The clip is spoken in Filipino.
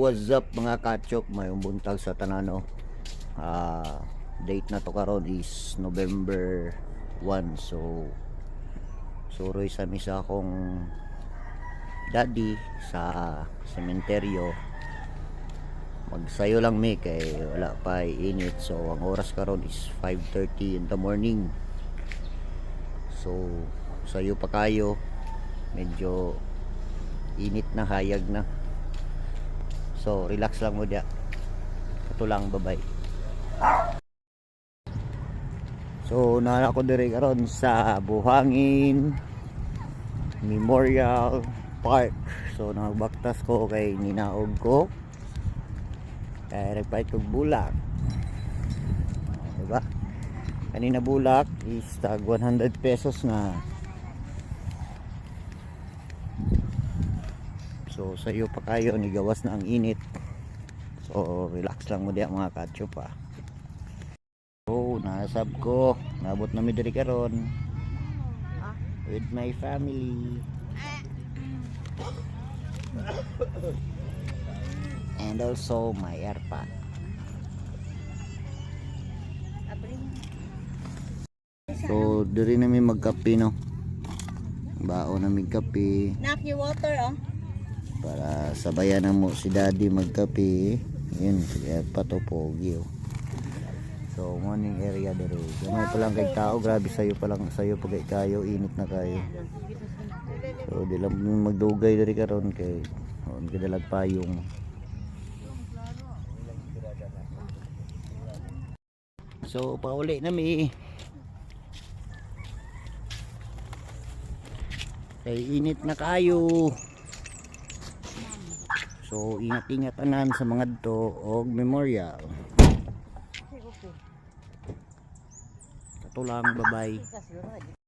what's up mga kachok, may buntag sa tanano. Date na to karon is November 1. So suroy sa misa akong daddy sa sementeryo. Magsayo lang mi kay wala pa init. So ang oras karon is 5:30 in the morning. So sayo pa kayo, medyo init na, hayag na. So relax lang mo dia. Kato lang, bye-bye. So naa ako diri karon sa Buhangin Memorial Park. So nagbaktas ko kay ninaog ko. Kaya nagpahit kog bulak. Diba? Kanina bulak is tag 100 pesos na. So sayo pa kayo, nigawas na ang init. So relax lang mo diya mga katso pa. So nasab ko, nabot na mi diri karon with my family. And also my airpod. So diri na mi magkape, no. Bao na mi kape. Nak yung water, oh. Para sabayan na mo si daddy magkape. Yun, kaya patopogi, oh. So morning area diri. Gamay pa lang kay tao, grabe sayo pa lang, sayo pa kay kayo, init na kayo. So di lang magdugay diri karon kay on kadalag payong. So pauli na mi. Kay init na kayo. So ingat-ingat anan sa mga dto og memorial. Kato lang, bye-bye.